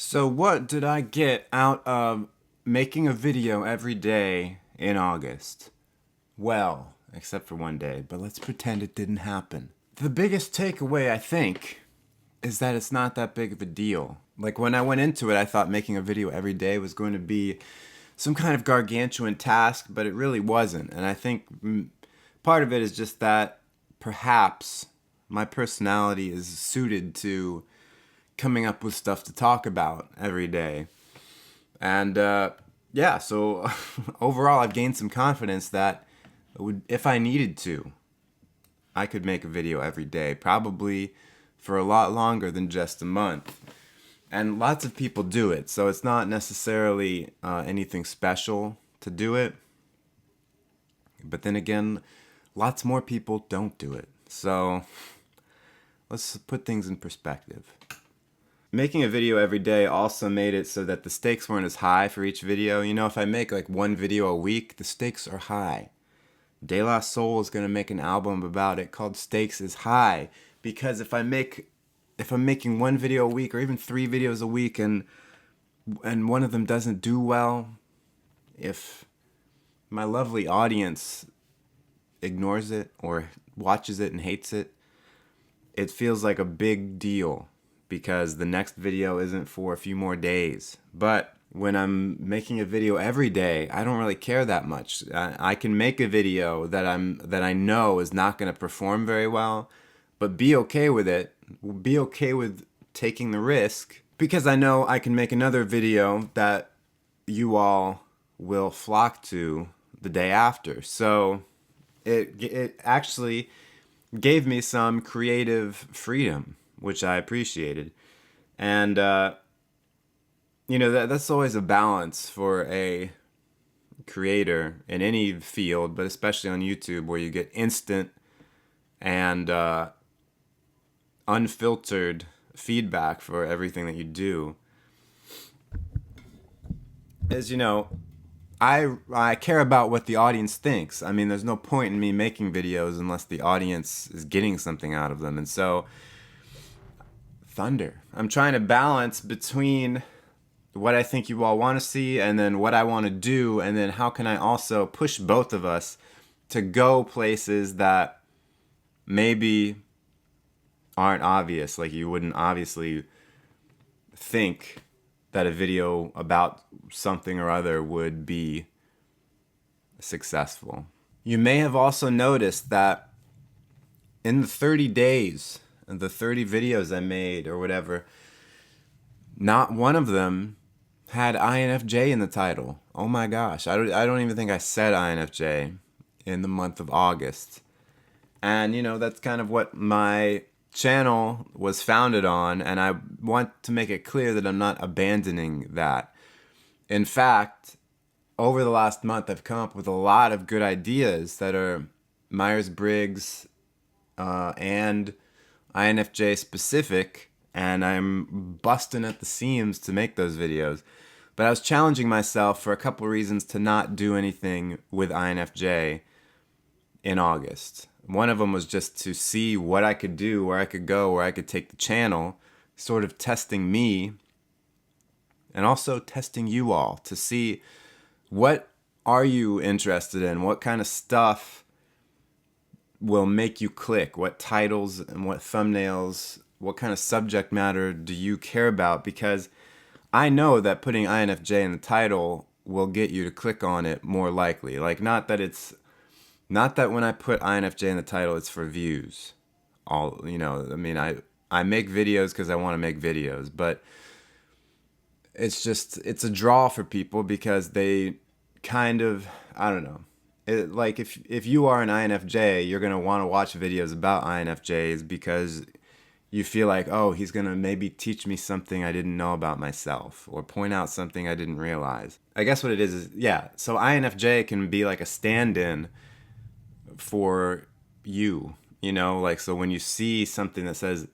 So what did I get out of making a video every day in August? Well, except for one day, but let's pretend it didn't happen. The biggest takeaway, I think, is that it's not that big of a deal. Like when I went into it, I thought making a video every day was going to be some kind of gargantuan task, but it really wasn't. And I think part of it is just that perhaps my personality is suited to coming up with stuff to talk about every day. And yeah, so overall, I've gained some confidence that if I needed to, I could make a video every day, probably for a lot longer than just a month. And lots of people do it, so it's not necessarily anything special to do it. But then again, lots more people don't do it. So let's put things in perspective. Making a video every day also made it so that the stakes weren't as high for each video. You know, if I make like one video a week, the stakes are high. De La Soul is going to make an album about it called Stakes is High, because if I'm making one video a week or even 3 videos a week and one of them doesn't do well, if my lovely audience ignores it or watches it and hates it, it feels like a big deal because the next video isn't for a few more days. But when I'm making a video every day, I don't really care that much. I can make a video that I know is not going to perform very well, but be okay with it. Be okay with taking the risk because I know I can make another video that you all will flock to the day after. So it actually gave me some creative freedom, which I appreciated. And, that's always a balance for a creator in any field, but especially on YouTube where you get instant and unfiltered feedback for everything that you do. As you know, I care about what the audience thinks. I mean, there's no point in me making videos unless the audience is getting something out of them. And so, thunder. I'm trying to balance between what I think you all want to see and then what I want to do, and then how can I also push both of us to go places that maybe aren't obvious. Like you wouldn't obviously think that a video about something or other would be successful. You may have also noticed that in the 30 days, the 30 videos I made or whatever, not one of them had INFJ in the title. Oh my gosh, I don't even think I said INFJ in the month of August. And that's kind of what my channel was founded on, and I want to make it clear that I'm not abandoning that. In fact, over the last month, I've come up with a lot of good ideas that are Myers-Briggs and INFJ specific, and I'm busting at the seams to make those videos. But I was challenging myself for a couple reasons to not do anything with INFJ in August. One of them was just to see what I could do, where I could go, where I could take the channel, sort of testing me and also testing you all to see what are you interested in, what kind of stuff will make you click, what titles and what thumbnails, what kind of subject matter do you care about, because I know that putting INFJ in the title will get you to click on it more likely. Like not that when I put INFJ in the title, it's for views. I make videos because I want to make videos, but it's a draw for people because they kind of, I don't know. Like if you are an INFJ, you're going to want to watch videos about INFJs because you feel like, oh, he's going to maybe teach me something I didn't know about myself or point out something I didn't realize. I guess what it is, yeah, so INFJ can be like a stand-in for you, like, so when you see something that says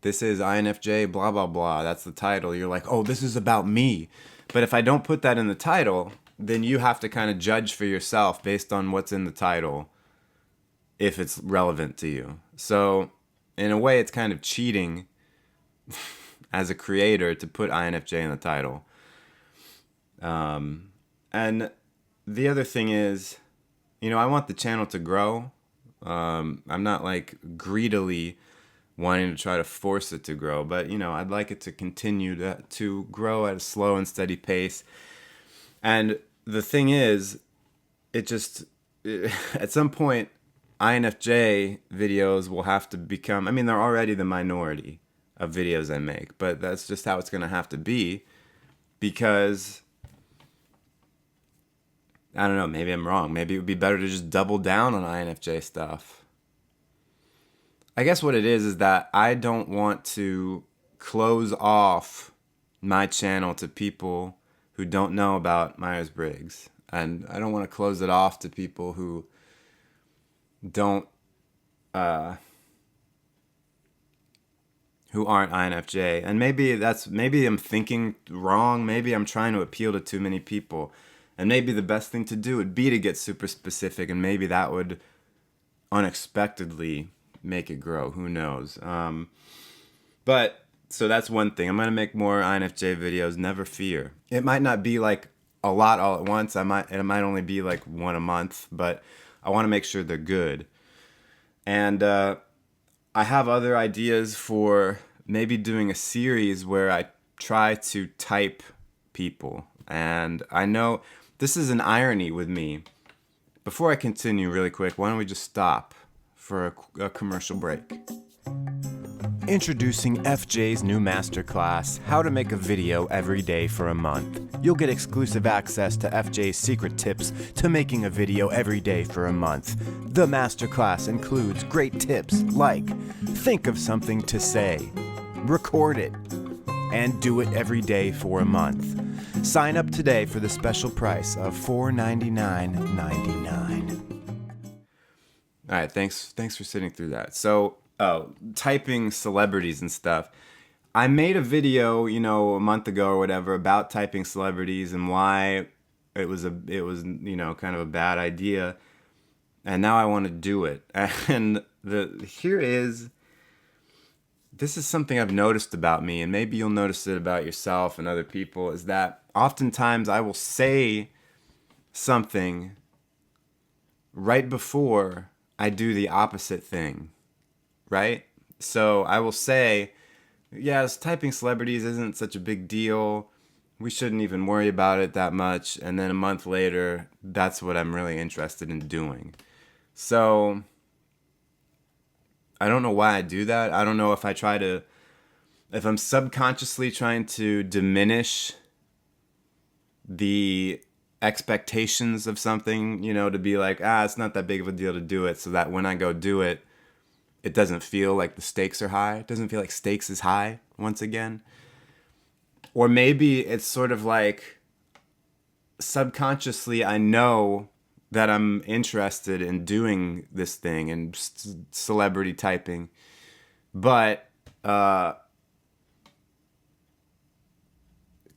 this is INFJ blah blah blah, that's the title, you're like, oh, this is about me. But if I don't put that in the title, then you have to kind of judge for yourself based on what's in the title if it's relevant to you. So in a way it's kind of cheating as a creator to put INFJ in the title. And the other thing is, I want the channel to grow. I'm not like greedily wanting to try to force it to grow, but I'd like it to continue to grow at a slow and steady pace. And the thing is, at some point, INFJ videos will have to become, they're already the minority of videos I make, but that's just how it's going to have to be, because I don't know, maybe I'm wrong. Maybe it would be better to just double down on INFJ stuff. I guess what it is that I don't want to close off my channel to people who don't know about Myers-Briggs. And I don't want to close it off to people who don't, who aren't INFJ. And maybe I'm thinking wrong. Maybe I'm trying to appeal to too many people. And maybe the best thing to do would be to get super specific, and maybe that would unexpectedly make it grow. Who knows? But so that's one thing. I'm going to make more INFJ videos, never fear. It might not be like a lot all at once. It might only be like one a month, but I want to make sure they're good. And I have other ideas for maybe doing a series where I try to type people. And I know this is an irony with me. Before I continue really quick, why don't we just stop for a commercial break? Introducing FJ's new masterclass, How to Make a Video Every Day for a Month. You'll get exclusive access to FJ's secret tips to making a video every day for a month. The masterclass includes great tips like think of something to say, record it, and do it every day for a month. Sign up today for the special price of $499.99. All right, thanks for sitting through that. So, typing celebrities and stuff. I made a video, a month ago or whatever about typing celebrities and why it was kind of a bad idea. And now I want to do it. And this is something I've noticed about me, and maybe you'll notice it about yourself and other people, is that oftentimes I will say something right before I do the opposite thing, right? So I will say, yes, typing celebrities isn't such a big deal. We shouldn't even worry about it that much. And then a month later, that's what I'm really interested in doing. So I don't know why I do that. I don't know if I'm subconsciously trying to diminish the expectations of something, to be like, it's not that big of a deal to do it, so that when I go do it, it doesn't feel like the stakes are high. It doesn't feel like stakes is high once again. Or maybe it's sort of like subconsciously I know that I'm interested in doing this thing and celebrity typing, but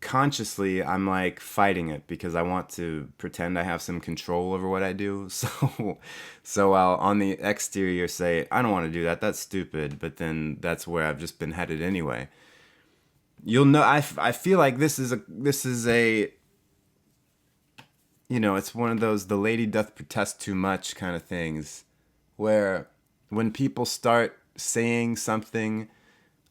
consciously I'm like fighting it because I want to pretend I have some control over what I do. So I'll on the exterior say, I don't want to do that. That's stupid. But then that's where I've just been headed anyway. You'll know. I feel like this is a it's one of those the lady doth protest too much kind of things, where when people start saying something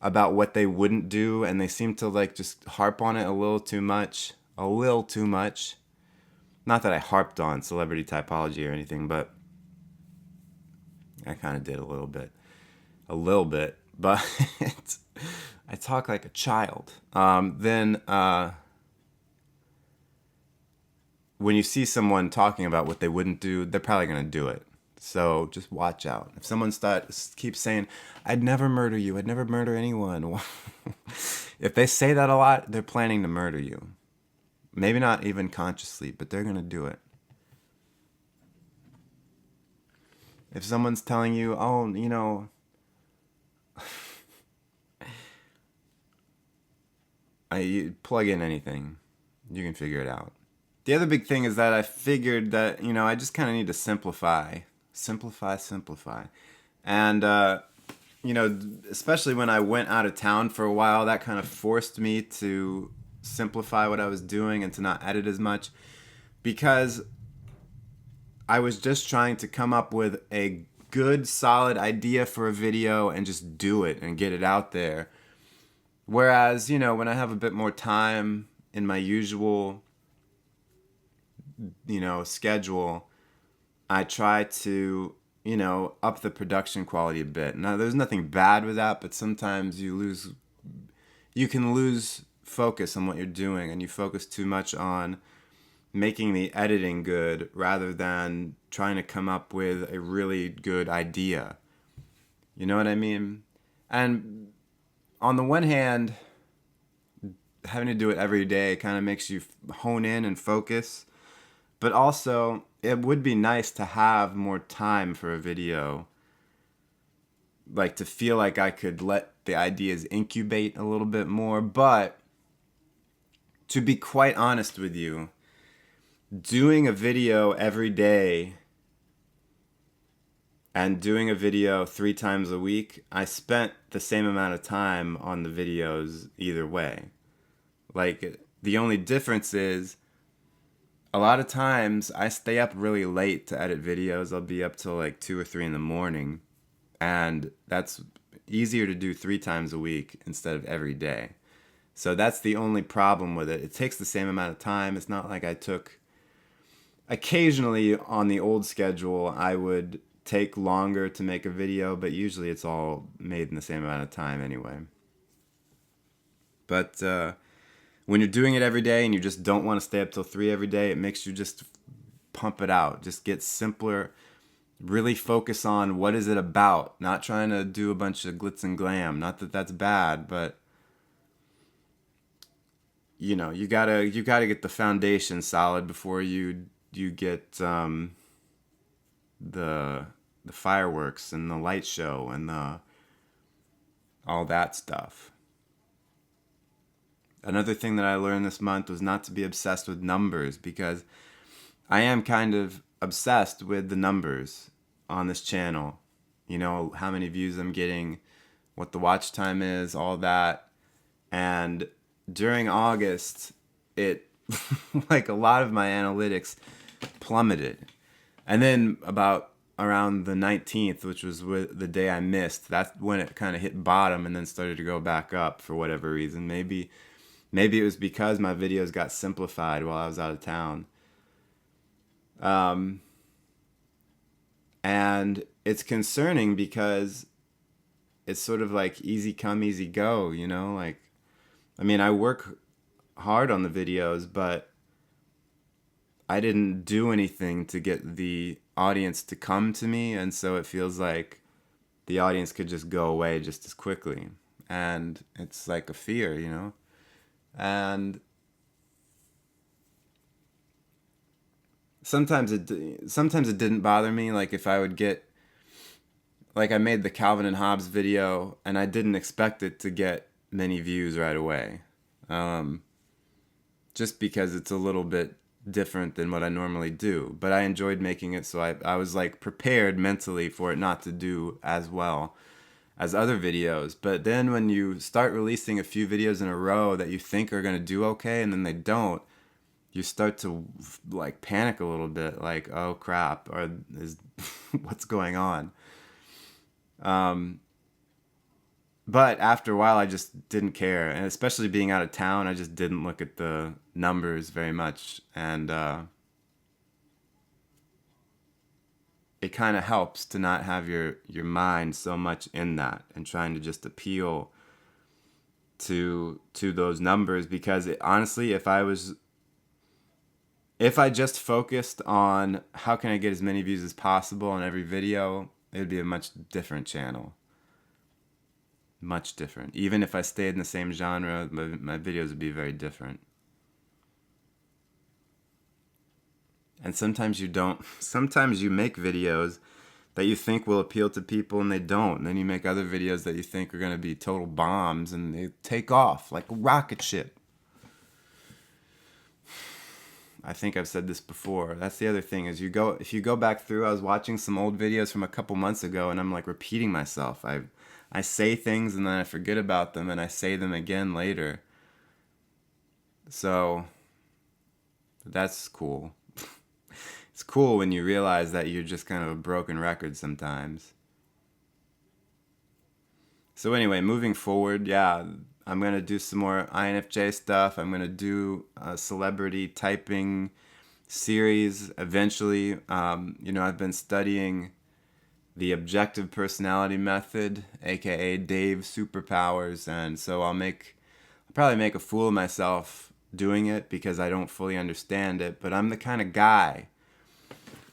about what they wouldn't do and they seem to like just harp on it a little too much. Not that I harped on celebrity typology or anything, but I kind of did a little bit, but I talk like a child. Then when you see someone talking about what they wouldn't do, they're probably going to do it. So just watch out. If someone keeps saying, I'd never murder you, I'd never murder anyone. If they say that a lot, they're planning to murder you. Maybe not even consciously, but they're going to do it. If someone's telling you, you plug in anything, you can figure it out. The other big thing is that I figured that, I just kind of need to simplify. And you know, especially when I went out of town for a while, that kind of forced me to simplify what I was doing and to not edit as much, because I was just trying to come up with a good, solid idea for a video and just do it and get it out there. Whereas, you know, when I have a bit more time in my usual, you know, schedule, I try to, you know, up the production quality a bit. Now, there's nothing bad with that, but sometimes you can lose focus on what you're doing, and you focus too much on making the editing good rather than trying to come up with a really good idea. You know what I mean? And on the one hand, having to do it every day kind of makes you hone in and focus. But also, it would be nice to have more time for a video. Like, to feel like I could let the ideas incubate a little bit more. But to be quite honest with you, doing a video every day and doing a video 3 times a week, I spent the same amount of time on the videos either way. Like, the only difference is, a lot of times I stay up really late to edit videos. I'll be up till like 2 or 3 in the morning. And that's easier to do 3 times a week instead of every day. So that's the only problem with it. It takes the same amount of time. It's not like I took... Occasionally on the old schedule, I would take longer to make a video, but usually it's all made in the same amount of time anyway. But when you're doing it every day and you just don't want to stay up till 3 every day, it makes you just pump it out. Just get simpler. Really focus on what is it about. Not trying to do a bunch of glitz and glam. Not that that's bad, but you know, you gotta get the foundation solid before you get the fireworks and the light show and all that stuff. Another thing that I learned this month was not to be obsessed with numbers, because I am kind of obsessed with the numbers on this channel. You know, how many views I'm getting, what the watch time is, all that. And during August, it like a lot of my analytics plummeted. And then about around the 19th, which was the day I missed, that's when it kind of hit bottom and then started to go back up for whatever reason. Maybe it was because my videos got simplified while I was out of town. And it's concerning because it's sort of like easy come, easy go, you know? Like, I mean, I work hard on the videos, but I didn't do anything to get the audience to come to me, and so it feels like the audience could just go away just as quickly. And it's like a fear, you know? And sometimes it didn't bother me. Like, if I would get, like, I made the Calvin and Hobbes video and I didn't expect it to get many views right away, just because it's a little bit different than what I normally do, but I enjoyed making it, so I was like prepared mentally for it not to do as well as other videos. But then when you start releasing a few videos in a row that you think are going to do okay and then they don't, you start to like panic a little bit, like, oh crap, or is what's going on? But after a while, I just didn't care, and especially being out of town, I just didn't look at the numbers very much, and it kind of helps to not have your mind so much in that and trying to just appeal to those numbers, because honestly, if I just focused on how can I get as many views as possible on every video, it would be a much different channel. Much different. Even if I stayed in the same genre, my videos would be very different. And sometimes you don't. Sometimes you make videos that you think will appeal to people and they don't. And then you make other videos that you think are going to be total bombs and they take off like a rocket ship. I think I've said this before. That's the other thing, is if you go back through, I was watching some old videos from a couple months ago and I'm like repeating myself. I say things and then I forget about them and I say them again later. So that's cool. It's cool when you realize that you're just kind of a broken record sometimes. So anyway, moving forward, yeah, I'm gonna do some more INFJ stuff. I'm gonna do a celebrity typing series eventually. I've been studying the objective personality method, aka Dave Superpowers, and so I'll probably make a fool of myself doing it because I don't fully understand it. But I'm the kind of guy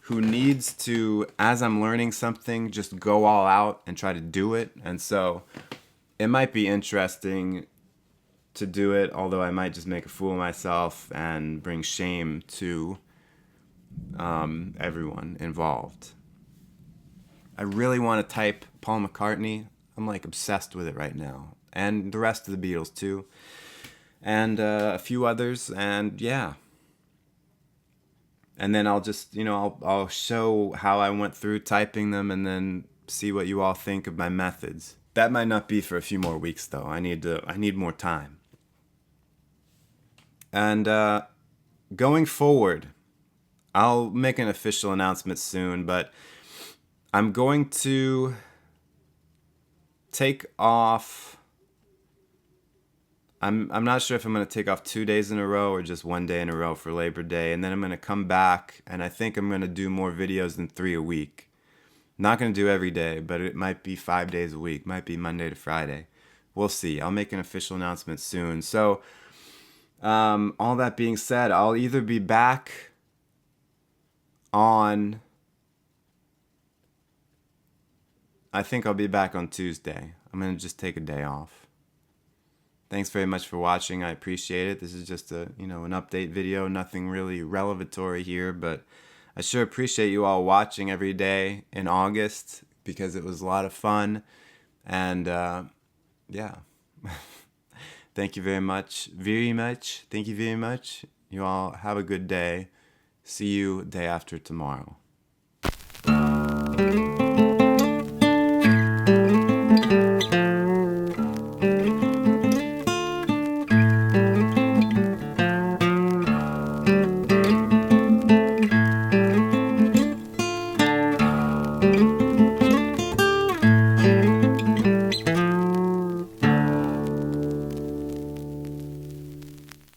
who needs to, as I'm learning something, just go all out and try to do it. And so it might be interesting to do it, although I might just make a fool of myself and bring shame to everyone involved. I really want to type Paul McCartney. I'm like obsessed with it right now. And the rest of the Beatles too. And a few others. And yeah. And then I'll just, I'll show how I went through typing them and then see what you all think of my methods. That might not be for a few more weeks though. I need more time. And going forward, I'll make an official announcement soon, but I'm going to take off. I'm not sure if I'm going to take off 2 days in a row or just 1 day in a row for Labor Day, and then I'm going to come back, and I think I'm going to do more videos than 3 a week. Not going to do every day, but it might be 5 days a week. Might be Monday to Friday. We'll see. I'll make an official announcement soon. So, all that being said, I'll either be back on... I think I'll be back on Tuesday. I'm going to just take a day off. Thanks very much for watching. I appreciate it. This is just an update video. Nothing really relevatory here, but I sure appreciate you all watching every day in August because it was a lot of fun. And yeah. Thank you very much. Very much. Thank you very much. You all have a good day. See you day after tomorrow.